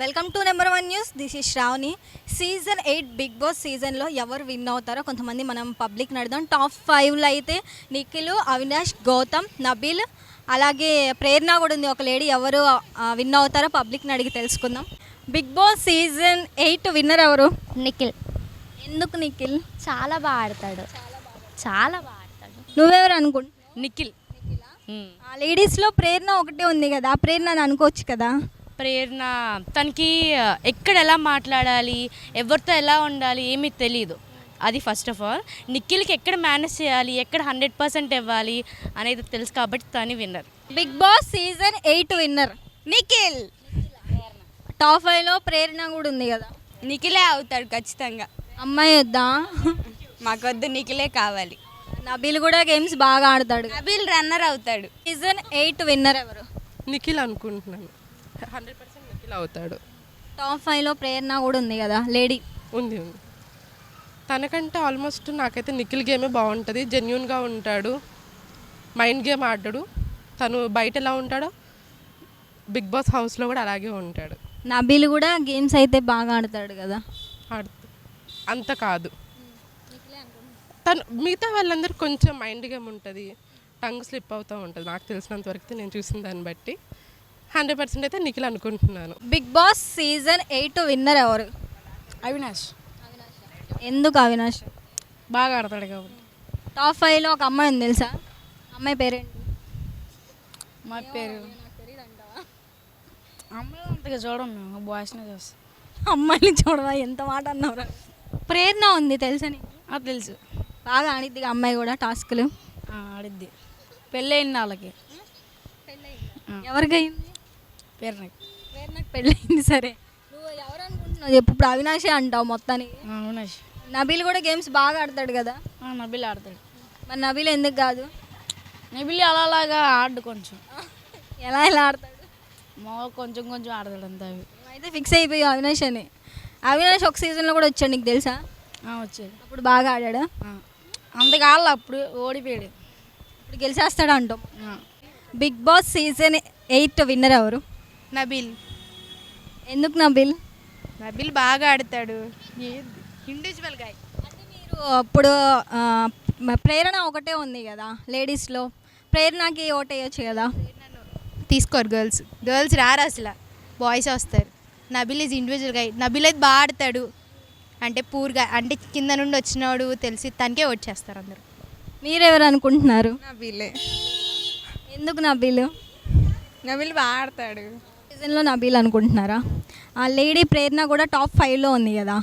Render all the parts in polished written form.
Welcome to number one news. This is Sravani. Season 8 Bigg Boss సీజన్లో ఎవరు win అవుతారో కొంతమంది మనం పబ్లిక్ నడదాం. టాప్ 5లో అయితే నిఖిల్, అవినాష్, గౌతమ్, నబీల్, అలాగే ప్రేరణ కూడా ఉంది ఒక లేడీ. ఎవరు విన్ అవుతారో పబ్లిక్ని అడిగి తెలుసుకుందాం. బిగ్ బాస్ సీజన్ 8 విన్నర్ ఎవరు? నిఖిల్. ఎందుకు నిఖిల్? చాలా బాగా ఆడతాడు. చాలా బాగా ఆడతాడు. నువ్వెవరు అనుకుంటున్నావు? నిఖిల్. లేడీస్లో ప్రేరణ ఒకటే ఉంది కదా, ప్రేరణ అని అనుకోవచ్చు కదా. ప్రేరణ తనకి ఎక్కడ ఎలా మాట్లాడాలి, ఎవరితో ఎలా ఉండాలి ఏమీ తెలియదు. అది ఫస్ట్ ఆఫ్ ఆల్. నిఖిల్కి ఎక్కడ మేనేజ్ చేయాలి, ఎక్కడ 100% ఇవ్వాలి అనేది తెలుసు కాబట్టి తను winner. Big boss season 8 winner Nikhil. Top 5లో ప్రేరణ కూడా ఉంది కదా. నిఖిలే అవుతాడు ఖచ్చితంగా. అమ్మాయి వద్దా? మాకొద్దు, నిఖిలే కావాలి. నబీల్ కూడా గేమ్స్ బాగా ఆడతాడు. నబీల్ రన్నర్ అవుతాడు. సీజన్ 8 విన్నర్ ఎవరు? నిఖిల్ అనుకుంటున్నాను. 100% నిఖిల్ అవుతాడు. టాప్ 5లో ప్రేరణ కూడా ఉంది కదా, లేడీ. ఉంది. తనకంటే ఆల్మోస్ట్ నాకైతే నిఖిల్ గేమే బాగుంటుంది. జెన్యున్గా ఉంటాడు, మైండ్ గేమ్ ఆడాడు. తను బయట ఎలా ఉంటాడో బిగ్ బాస్ హౌస్లో కూడా అలాగే ఉంటాడు. నబీల్ కూడా గేమ్స్ అయితే బాగా ఆడతాడు కదా. ఆడుతూ అంత కాదు. తను మిగతా వాళ్ళందరూ కొంచెం మైండ్ గేమ్ ఉంటుంది, టంగ్ స్లిప్ అవుతూ ఉంటుంది. నాకు తెలిసినంత వరకు నేను చూసిన దాన్ని బట్టి 100% అయితే నిఖిల్ అనుకుంటున్నాను. బిగ్ బాస్ సీజన్ 8 విన్నర్ ఎవరు? అవినాష్. ఎందుకు అవినాష్? బాగా ఆడతాడు కాబట్టి. టాప్ 5లో ఒక అమ్మాయి ఉంది తెలుసా? అమ్మాయి పేరేంటి? మా పేరు అమ్మాయి అంతగా చూడం, మేము బాయ్స్నే చూస్తాం. అమ్మాయిని చూడవా? ఎంత మాట అన్నవరా. ప్రేరణ ఉంది తెలుసా నీకు? తెలుసు. బాగా ఆడిద్ది అమ్మాయి కూడా టాస్క్లు. ఆడిద్ది. పెళ్ళయింది వాళ్ళకి. ఎవరికి అయింది? పేరునకి. ప్రేరణకు పెళ్ళయింది. సరే, నువ్వు ఎవరు అనుకుంటున్నావు చెప్పు. ఇప్పుడు అవినాషే అంటావు మొత్తానికి. అవినాష్. నబీల్ కూడా గేమ్స్ బాగా ఆడతాడు కదా. నబిల్ ఆడతాడు. మరి నబీల్ ఎందుకు కాదు? నబిల్ అలాగా ఆడు కొంచెం. ఎలా ఆడతాడు? మామూలు కొంచెం కొంచెం ఆడతాడు అంతా. అవి అయితే ఫిక్స్ అయిపోయావు అవినాష్ అని. అవినాష్ ఒక సీజన్లో కూడా వచ్చాడు, నీకు తెలుసా? వచ్చాడు. అప్పుడు బాగా ఆడాడా? అంతకాళ్ళు అప్పుడు ఓడిపోయాడు. ఇప్పుడు గెలిచేస్తాడు అంటాం. బిగ్ బాస్ సీజన్ 8 విన్నర్ ఎవరు? నబిల్. ఎందుకు నబీల్? నబిల్ బాగా ఆడతాడు. ఇండివిజువల్ గా. అంటే మీరు అప్పుడు ప్రేరణ ఒకటే ఉంది కదా లేడీస్లో, ప్రేరణకి ఓటేయచ్చు కదా. తీసుకోరు గర్ల్స్ రారు అసలు, బాయ్స్ వస్తారు. నబిల్ ఈజ్ ఇండివిజువల్ గై. నబిల్ అయితే బాగా ఆడతాడు. అంటే పూర్గా అంటే కింద నుండి వచ్చినాడు తెలిసి తనకే ఓట్ చేస్తారు అందరు. మీరెవరు అనుకుంటున్నారు? నబిలే. ఎందుకు నబీల్? నబిల్ బాగా ఆడతాడు. సీజన్లో నబీల్ అనుకుంటున్నారా? ఆ లేడీ ప్రేరణ కూడా టాప్ 5లో ఉంది కదా.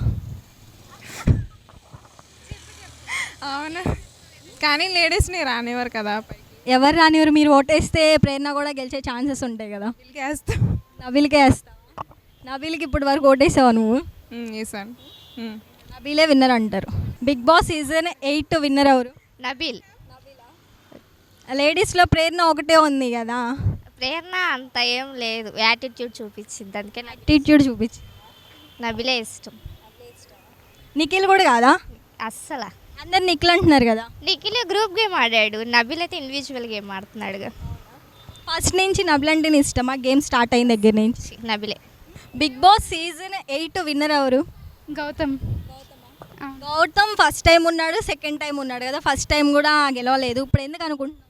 అవును, కానీ లేడీస్ని రానివ్వరు కదా. ఎవరు రానివారు? మీరు ఓటేస్తే ప్రేరణ కూడా గెలిచే ఛాన్సెస్ ఉంటాయి కదా. వేస్తాం. నబీల్కే వేస్తా. నబీల్కి ఇప్పటి వరకు ఓటేసావా నువ్వు? వేసాను. నబీలే విన్నర్ అంటారు. బిగ్ బాస్ సీజన్ 8 విన్నర్ ఎవరు? నబీల్. లేడీస్లో ప్రేరణ ఒకటే ఉంది కదా. ప్రేరణ అంత ఏం లేదు, యాటిట్యూడ్ చూపించింది, అందుకే యాటిట్యూడ్ చూపించి నబీలే ఇష్టం. నిఖిల్ కూడా కాదా? అస్సలు అందరు నిఖిల్ అంటున్నారు కదా. నిఖిల్ గ్రూప్ గేమ్ ఆడాడు, నబీల్ అయితే ఇండివిజువల్ గేమ్ ఆడుతున్నాడుగా. ఫస్ట్ నుంచి నబిల్ అంటేనే ఇష్టమా? గేమ్ స్టార్ట్ అయిన దగ్గర నుంచి. నబీలే. బిగ్ బాస్ సీజన్ 8 విన్నర్ ఎవరు? గౌతమ్. గౌతమ్ ఫస్ట్ టైం ఉన్నాడు, సెకండ్ టైం ఉన్నాడు కదా. ఫస్ట్ టైం కూడా గెలవలేదు. ఇప్పుడు ఎందుకు అనుకుంటున్నావు?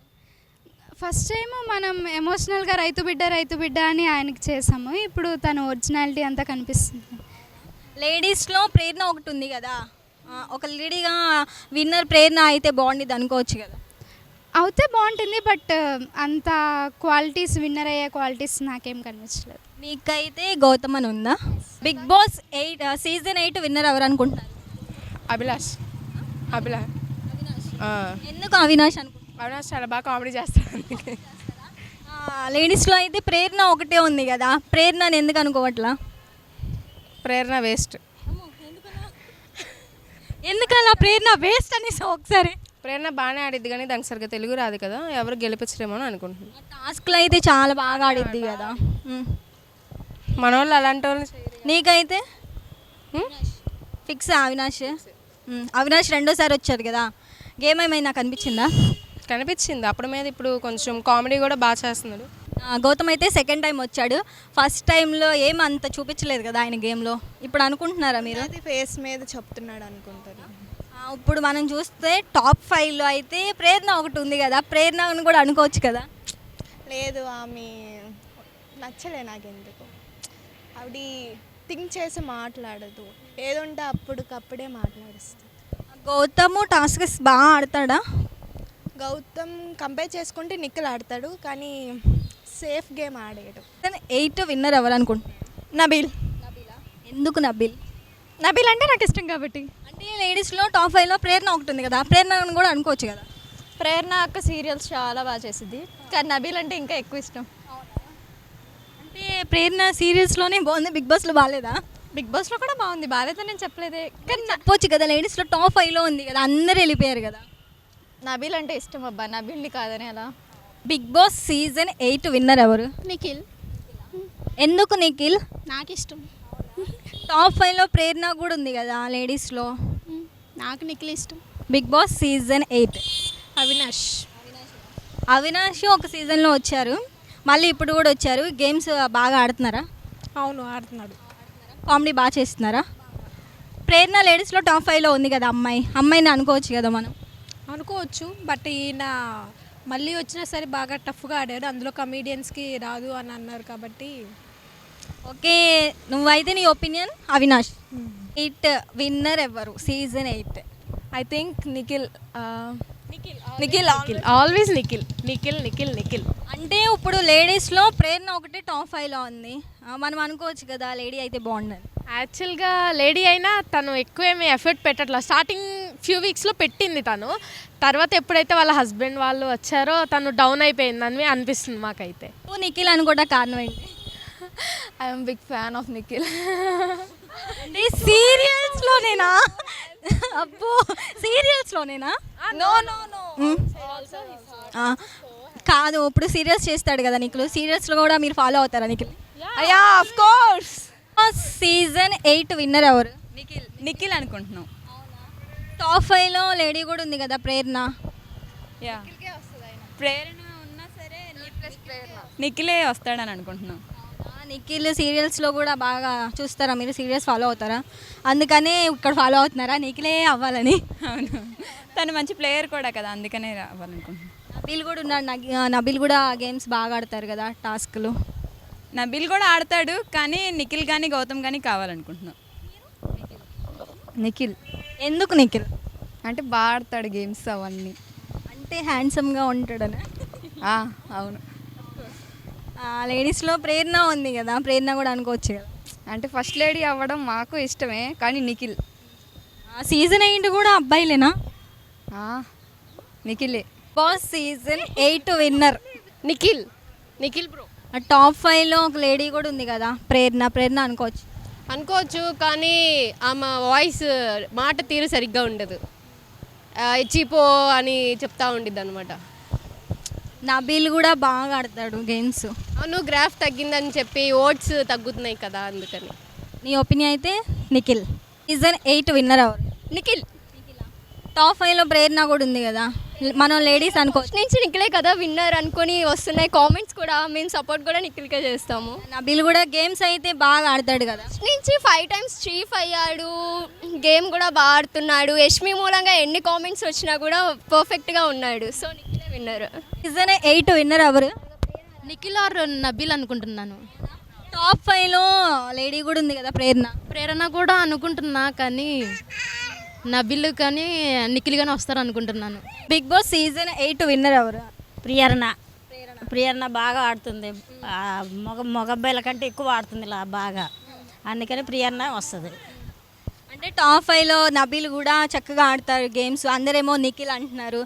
ఫస్ట్ టైం మనం ఎమోషనల్గా రైతు బిడ్డ అని ఆయనకి చేసాము. ఇప్పుడు తన ఒరిజినాలిటీ అంతా కనిపిస్తుంది. లేడీస్లో ప్రేరణ ఒకటి ఉంది కదా. ఒక లేడీగా విన్నర్ ప్రేరణ అయితే బాగుండేది అనుకోవచ్చు కదా. అవుతే బాగుంటుంది, బట్ అంత క్వాలిటీస్, విన్నర్ అయ్యే క్వాలిటీస్ నాకేం కనిపించలేదు. మీకైతే గౌతమ్ అని ఉందా? బిగ్ బాస్ సీజన్ 8 విన్నర్ ఎవరు అనుకుంటున్నారు? అభిలాష్. ఎందుకు అవినాష్ అనుకుంటున్నారు? అవినాష్ చాలా బాగా కామెడీ చేస్తాడు అందుకే. లేడీస్లో అయితే ప్రేరణ ఒకటే ఉంది కదా. ప్రేరణని ఎందుకు అనుకోవట్లా? ప్రేరణ వేస్ట్. ఎందుకలా ప్రేరణ వేస్ట్ అనేసి ఒకసారి. ప్రేరణ బాగానే ఆడిద్ది కానీ దానికి సరిగ్గా తెలుగు రాదు కదా, ఎవరు గెలిపించరేమో అని అనుకుంటున్నాను. టాస్క్లో అయితే చాలా బాగా ఆడిద్ది కదా. మన వాళ్ళు అలాంటి వాళ్ళు. నీకైతే ఫిక్స్ అవినాష్. అవినాష్ రెండోసారి వచ్చాడు కదా. గేమ్ ఏమైనా కనిపించిందా? కనిపించింది అప్పుడు మీద. ఇప్పుడు కొంచెం కామెడీ కూడా బాగా చేస్తున్నాడు. గౌతమ్ అయితే సెకండ్ టైం వచ్చాడు. ఫస్ట్ టైంలో ఏం అంత చూపించలేదు కదా ఆయన గేమ్లో. ఇప్పుడు అనుకుంటున్నారా మీరు? అది ఫేస్ మీద చెప్తున్నాడు అనుకుంటాను. ఇప్పుడు మనం చూస్తే టాప్ 5లో అయితే ప్రేరణ ఒకటి ఉంది కదా, ప్రేరణను కూడా అనుకోవచ్చు కదా. లేదు, ఆమె నచ్చలే నాకు ఎందుకు. ఆవిడ థింక్ చేసి మాట్లాడదు, ఏదుంటే అప్పటికప్పుడే మాట్లాడిస్తుంది. గౌతమ్ టాస్క్స్ బాగా ఆడతాడా? గౌతమ్ కంపేర్ చేసుకుంటే నిఖిల్ ఆడతాడు, కానీ సేఫ్ గేమ్ ఆడేయడం. 8 విన్నర్ ఎవరు అనుకుంటున్నారు? నబీల్. ఎందుకు నబీల్? నబీల్ అంటే నాకు ఇష్టం కాబట్టి. అంటే లేడీస్లో టాప్ 5లో ప్రేరణ ఒకటి ఉంది కదా, ప్రేరణను కూడా అనుకోవచ్చు కదా. ప్రేరణ అక్క సీరియల్స్ చాలా బాగా చేసింది, కానీ నబీల్ అంటే ఇంకా ఎక్కువ ఇష్టం. అంటే ప్రేరణ సీరియల్స్లోనే బాగుంది, బిగ్ బాస్లో బాగాలేదా? బిగ్ బాస్లో కూడా బాగుంది, బాగాలేదని నేను చెప్పలేదే, కానీ చెప్పొచ్చు కదా. లేడీస్లో టాప్ 5లో ఉంది కదా, అందరు వెళ్ళిపోయారు కదా. నబీల్ అంటే ఇష్టం అబ్బా, నబీల్ని కాదని అలా. బిగ్ బాస్ సీజన్ 8 విన్నర్ ఎవరు? నిఖిల్. ఎందుకు నిఖిల్? నాకు ఇష్టం. టాప్ 5లో ప్రేరణ కూడా ఉంది కదా లేడీస్లో. నాకు నిఖిల్ ఇష్టం. Bigg boss season 8 Avinash. Avinash ఒక సీజన్లో వచ్చారు, మళ్ళీ ఇప్పుడు కూడా వచ్చారు. గేమ్స్ బాగా ఆడుతున్నారా? అవును, ఆడుతున్నాడు. కామెడీ బాగా చేస్తున్నారా? ప్రేరణ లేడీస్లో టాప్ 5లో ఉంది కదా, అమ్మాయిని అనుకోవచ్చు కదా మనం. అనుకోవచ్చు, బట్ ఈయన మళ్ళీ వచ్చినా సరే బాగా టఫ్గా ఆడాడు, అందులో కమీడియన్స్కి రాదు అని అన్నారు కాబట్టి. ఓకే, నువ్వైతే నీ ఒపీనియన్ అవినాష్. 8 విన్నర్ ఎవరు season 8? I think Nikhil. Nikhil always Nikhil. అంటే ఇప్పుడు లేడీస్లో ప్రేరణ ఒకటి టాప్ 5లో ఉంది, మనం అనుకోవచ్చు కదా లేడీ అయితే బాగుండదు. యాక్చువల్గా లేడీ అయినా తను ఎక్కువేమీ ఎఫర్ట్ పెట్టట్లా. స్టార్టింగ్ ఫ్యూ వీక్స్లో పెట్టింది తను, తర్వాత ఎప్పుడైతే వాళ్ళ హస్బెండ్ వాళ్ళు వచ్చారో తను డౌన్ అయిపోయిందని అనిపిస్తుంది మాకైతే. నువ్వు నిఖిల్ అనుకోవడం కారణం ఏంటి? I'm big fan of Nikhil. అంటే సీరియల్స్లోనేనా? అబ్బో, సీరియల్స్లోనేనా? కాదు, ఇప్పుడు సీరియల్స్ చేస్తాడు కదా నిఖిల్, సీరియల్స్లో కూడా మీరు ఫాలో అవుతారా Nikhil? Yeah, of course. Season 8 winner ఎవరు? నిఖిల్ అనుకుంటున్నాం. టాప్ 5లో లేడీ కూడా ఉంది కదా ప్రేరణ. యా, ప్రేరణ ఉన్నా సరే నిఖిలే వస్తాడని అనుకుంటున్నాం. నిఖిల్ సీరియల్స్లో కూడా బాగా చూస్తారా మీరు? సీరియల్స్ ఫాలో అవుతారా? అందుకనే ఇక్కడ ఫాలో అవుతున్నారా నిఖిలే అవ్వాలని? అవును, తను మంచి ప్లేయర్ కూడా కదా, అందుకనే రావాలనుకుంటున్నాం. నబీల్ కూడా ఉన్నాడు, నబీల్ కూడా గేమ్స్ బాగా ఆడతారు కదా, టాస్క్లు. నబీల్ కూడా ఆడతాడు, కానీ నిఖిల్ కానీ గౌతమ్ కానీ కావాలనుకుంటున్నాం. నిఖిల్. ఎందుకు నిఖిల్? అంటే బాగా ఆడతాడు గేమ్స్ అవన్నీ. అంటే హ్యాండ్సమ్గా ఉంటాడని. అవును. లేడీస్లో ప్రేరణ ఉంది కదా, ప్రేరణ కూడా అనుకోవచ్చు కదా. అంటే ఫస్ట్ లేడీ అవ్వడం మాకు ఇష్టమే, కానీ నిఖిల్. సీజన్ 8 కూడా అబ్బాయిలేనా? నిఖిలే. Boss season 8 winner Nikhil bro. Top 5లో ఒక లేడీ కూడా ఉంది కదా, ప్రేరణ అనుకోవచ్చు, కానీ ఆమె వాయిస్ మాట తీరు సరిగ్గా ఉండదు, చీపో అని చెప్తా ఉండిద్ది అనమాట. నబీల్ కూడా బాగా ఆడతాడు గేమ్స్. అవును, గ్రాఫ్ తగ్గిందని చెప్పి ఓట్స్ తగ్గుతున్నాయి కదా, అందుకని. నీ ఒపీనియన్ అయితే నిఖిల్. సీజన్ 8 విన్నర్ ఎవరు? నిఖిల్. టాప్ 5లో ప్రేరణ కూడా ఉంది కదా, మనం లేడీస్ అనుకోవచ్చు. నుంచి నిఖిలే కదా విన్నర్ అనుకొని వస్తున్నాయి కామెంట్స్ కూడా, మేము సపోర్ట్ కూడా నిఖిల్కే చేస్తాము. నబీల్ కూడా గేమ్స్ అయితే బాగా ఆడతాడు కదా. నుంచి 5 times చీఫ్ అయ్యాడు, గేమ్ కూడా బాగా ఆడుతున్నాడు. యష్మి మూలంగా ఎన్ని కామెంట్స్ వచ్చినా కూడా పర్ఫెక్ట్గా ఉన్నాడు, సో నిఖిలే విన్నర్. సీజన్ 8 విన్నర్ ఎవరు? నిఖిల్ ఆర్ నబీల్ అనుకుంటున్నాను. టాప్ 5లో లేడీ కూడా ఉంది కదా, ప్రేరణ కూడా అనుకుంటున్నా, కానీ నబీల్ కానీ నిఖిల్ కానీ వస్తారు అనుకుంటున్నాను. బిగ్ బాస్ సీజన్ 8 విన్నర్ ఎవరు? ప్రియరణ బాగా ఆడుతుంది, మగ కంటే ఎక్కువ ఆడుతుంది బాగా, అందుకని ప్రియరణ వస్తుంది. అంటే టాప్ 5లో నబీల్ కూడా చక్కగా ఆడతారు గేమ్స్, అందరేమో నిఖిల్ అంటున్నారు.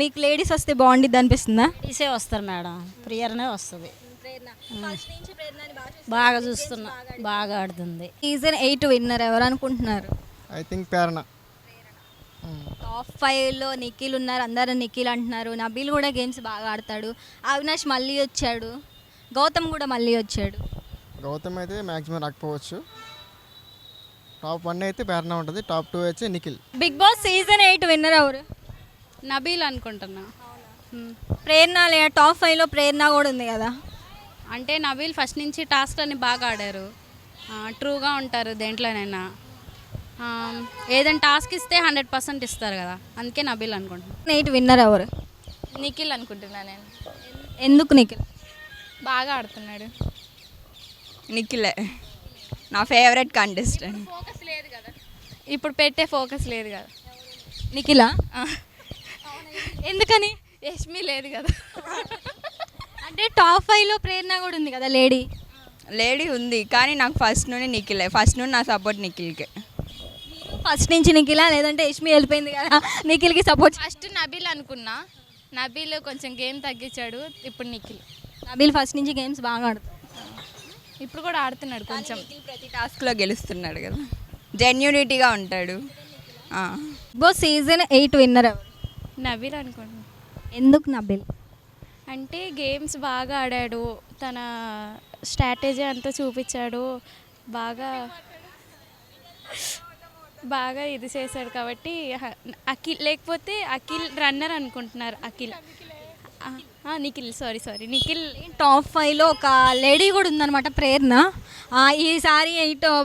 మీకు లేడీస్ వస్తే బాగుండిద్ది అనిపిస్తుందా? తీసే వస్తారు మేడం, ప్రియరణ వస్తుంది. బాగా చూస్తున్నా, బాగా ఆడుతుంది. సీజన్ 8 విన్నర్ ఎవరు అనుకుంటున్నారు? I think Prerana. టాప్ 5లో నిఖిల్ ఉన్నారు, అందరూ నిఖిల్ అంటున్నారు. నబీల్ కూడా గేమ్స్ బాగా ఆడతాడు. అవినాష్ మళ్ళీ వచ్చాడు, గౌతమ్ కూడా మళ్ళీ వచ్చాడు. గౌతమ్ అయితే మ్యాక్సిమం రాకపోవచ్చు. టాప్ 1 అయితే ప్రేరణ ఉంటుంది, టాప్ 2 అయితే Nikhil. Bigg boss season 8 winner ఎవరు? నబీల్ అనుకుంటున్నా. ప్రేరణ టాప్ 5లో ప్రేరణ కూడా ఉంది కదా. అంటే నబీల్ ఫస్ట్ నుంచి టాస్క్లన్నీ బాగా ఆడారు, ట్రూగా ఉంటారు దేంట్లోనైనా. ఏదైనా టాస్క్ ఇస్తే 100% ఇస్తారు కదా, అందుకే నబీల్ అనుకుంటున్నాను. 8 విన్నర్ ఎవరు? నిఖిల్ అనుకుంటున్నా నేను. ఎందుకు నిఖిల్? బాగా ఆడుతున్నాడు. నిఖిలే నా ఫేవరెట్ కంటెస్టెంట్. ఫోకస్ లేదు కదా, ఇప్పుడు పెట్టే ఫోకస్ లేదు కదా. నిఖిలా? ఎందుకని? యష్మి లేదు కదా. అంటే టాప్ 5లో ప్రేరణ కూడా ఉంది కదా లేడీ. లేడీ ఉంది కానీ నాకు ఫస్ట్ నుండి నిఖిలే, ఫస్ట్ నుండి నా సపోర్ట్ నిఖిల్కే. ఫస్ట్ నుంచి నిఖిలా, లేదంటే యష్మి వెళ్ళిపోయింది కదా నిఖిల్కి సపోర్ట్? ఫస్ట్ నబీల్ అనుకున్నా, నబీల్ కొంచెం గేమ్ తగ్గించాడు, ఇప్పుడు నిఖిల్. నబీల్ ఫస్ట్ నుంచి గేమ్స్ బాగా ఆడుతాడు, ఇప్పుడు కూడా ఆడుతున్నాడు కొంచెం. నిఖిల్ ప్రతి టాస్క్లో గెలుస్తున్నాడు కదా, జెన్యూనిటీగా ఉంటాడు. బిగ్ బాస్ సీజన్ 8 విన్నర్ ఎవరు? నబీల్ అనుకుంటున్నా. ఎందుకు నబీల్? అంటే గేమ్స్ బాగా ఆడాడు, తన స్ట్రాటజీ అంతా చూపించాడు, బాగా బాగా ఇది చేశాడు కాబట్టి. అఖిల్ లేకపోతే అఖిల్ రన్నర్ అనుకుంటున్నారు. అఖిల్ నిఖిల్ సారీ నిఖిల్. టాప్ 5లో ఒక లేడీ కూడా ఉందన్నమాట, ప్రేరణ. ఈసారి 8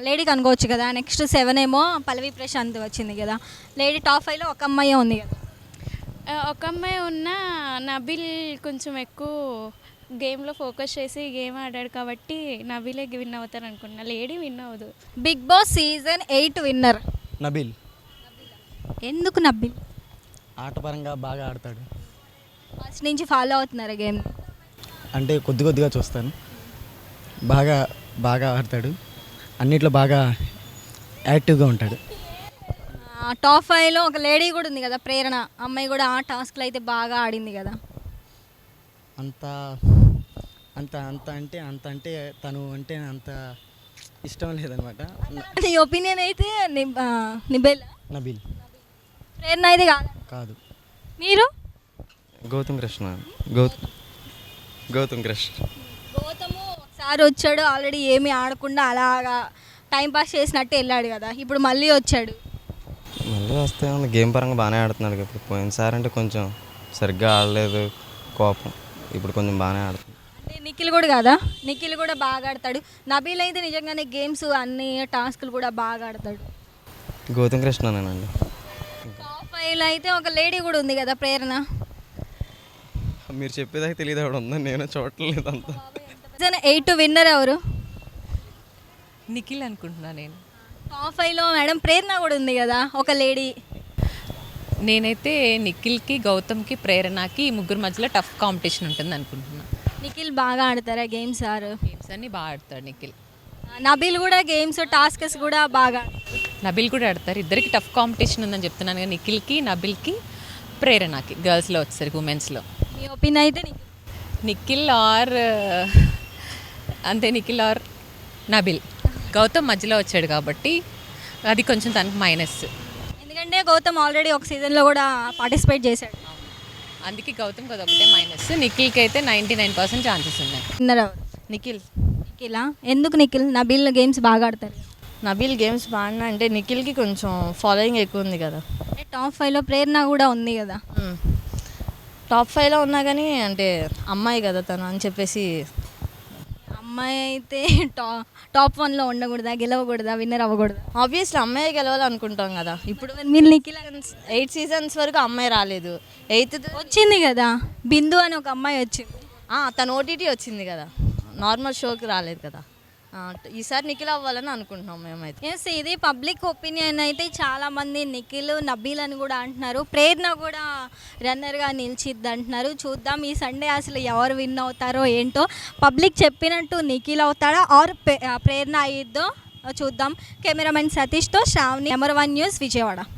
లేడీకి అనుకోవచ్చు కదా. నెక్స్ట్ 7 ఏమో పల్లవి ప్రశాంత్ వచ్చింది కదా. లేడీ టాప్ 5లో ఒక అమ్మాయి ఉంది కదా. ఒక అమ్మాయి ఉన్న నబీల్ కొంచెం ఎక్కువ గేమ్లో ఫోకస్ చేసి గేమ్ ఆడాడు కాబట్టి నబీలే విన్ అవుతారు అనుకున్నా, లేడీ విన్ అవ్వదు. Bigg boss season 8 winner Nabeel. ఎందుకు నబీల్? ఆటపరంగా బాగా ఆడతాడు. ఫస్ట్ నుంచి ఫాలో అవుతున్నారు గేమ్? అంటే కొద్దిగా చూస్తాను. బాగా ఆడతాడు, అన్నిట్లో బాగా యాక్టివ్గా ఉంటాడు. టాప్ 5లో ఒక లేడీ కూడా ఉంది కదా, ప్రేరణ. అమ్మాయి కూడా ఆ టాస్క్లో అయితే బాగా ఆడింది కదా. అంత అంటే తను అంటే అంత ఇష్టం లేదనమాట. నీ ఒపీనియన్ అయితే నిబేల్? నబీల్. ప్రేరణ అయితే కాదు. మీరు? గౌతమ్ కృష్ణ. గౌతమ్ కృష్ణ. గౌతము ఒకసారి వచ్చాడు, ఆల్రెడీ ఏమీ ఆడకుండా అలాగా టైంపాస్ చేసినట్టు వెళ్ళాడు కదా, ఇప్పుడు మళ్ళీ వచ్చాడు. మళ్ళీ వస్తే గేమ్ పరంగా బాగానే ఆడుతున్నాడు కదా. పోయినసారి అంటే కొంచెం సరిగ్గా ఆడలేదు, కోపం. ఇప్పుడు కొంచెం బాగానే ఆడుతుంది. అంటే నిఖిల్ కూడా కదా, నిఖిల్ కూడా బాగా ఆడతాడు. నబీల్ అయితే నిజంగానే గేమ్స్ అన్ని టాస్కులు కూడా బాగా ఆడతాడు. గౌతమ్ కృష్ణనేనండి. టాప్ 5లో అయితే ఒక లేడీ కూడా ఉంది కదా, ప్రేరణ. మీరు చెప్పేదాకా తెలియదు ఆవిడ ఉందని, నేను చూడట్లేదు అంతా. సీజన్ 8 విన్నర్ ఎవరు? నిఖిల్ అనుకుంటున్నా నేను. టాప్ 5లో మేడం ప్రేరణ కూడా ఉంది కదా, ఒక లేడీ. నేనైతే నిఖిల్కి, గౌతమ్కి, ప్రేరణకి ఈ ముగ్గురు మధ్యలో టఫ్ కాంపిటీషన్ ఉంటుంది అనుకుంటున్నా. నిఖిల్ బాగా ఆడతారా గేమ్స్? గేమ్స్ అన్నీ బాగా ఆడతాడు నిఖిల్. నబీల్ కూడా గేమ్స్ టాస్క్స్ కూడా బాగా. నబీల్ కూడా ఆడతారు. ఇద్దరికి టఫ్ కాంపిటీషన్ ఉందని చెప్తున్నాను కదా, నిఖిల్కి, నబీల్కి, ప్రేరణకి. గర్ల్స్లో వచ్చేసరికి ఉమెన్స్లో మీ ఒపీనియన్ అయితే? నిఖిల్ ఆర్ అంతే, నిఖిల్ ఆర్ నబీల్. గౌతమ్ మధ్యలో వచ్చాడు కాబట్టి అది కొంచెం తనకు మైనస్. ఎందుకంటే గౌతమ్ ఆల్రెడీ ఒక సీజన్లో కూడా పార్టిసిపేట్ చేశాడు, అందుకే గౌతమ్ కదా ఒకటే మైనస్. నిఖిల్కి అయితే 99% ఛాన్సెస్ ఉన్నాయి. విన్నర్ ఎవరు? నిఖిల్. నిఖిలా? ఎందుకు నిఖిల్? నబీల్ గేమ్స్ బాగా ఆడతారు. నబీల్ గేమ్స్ బాగా అంటే నిఖిల్కి కొంచెం ఫాలోయింగ్ ఎక్కువ ఉంది కదా. టాప్ 5లో ప్రేరణ కూడా ఉంది కదా. టాప్ 5లో ఉన్నా కానీ అంటే అమ్మాయి కదా తను అని చెప్పేసి. అమ్మాయి అయితే టాప్ 1లో ఉండకూడదా, గెలవకూడదా, విన్నర్ అవ్వకూడదా? ఆబ్వియస్లీ అమ్మాయి గెలవాలనుకుంటాం కదా. ఇప్పుడు మీరు నిఖిల్ 8 సీజన్స్ వరకు అమ్మాయి రాలేదు, 8th వచ్చింది కదా, బిందు అని ఒక అమ్మాయి వచ్చింది. తను ఓటీటీ వచ్చింది కదా, నార్మల్ షోకి రాలేదు కదా. ఈసారి నిఖిల్ అవ్వాలని అనుకుంటున్నాం మేమైతే. ఎస్, ఇది పబ్లిక్ ఒపీనియన్ అయితే చాలామంది నిఖిల్, నబీల్ అని కూడా అంటున్నారు. ప్రేరణ కూడా రన్నర్గా నిలిచిద్ది అంటున్నారు. చూద్దాం ఈ సండే అసలు ఎవరు విన్ అవుతారో ఏంటో. పబ్లిక్ చెప్పినట్టు నిఖిల్ అవుతాడా ఆర్ ప్రేరణ అయ్యిద్దో చూద్దాం. కెమెరామెన్ సతీష్తో శ్రావణి, నెంబర్ 1 న్యూస్, విజయవాడ.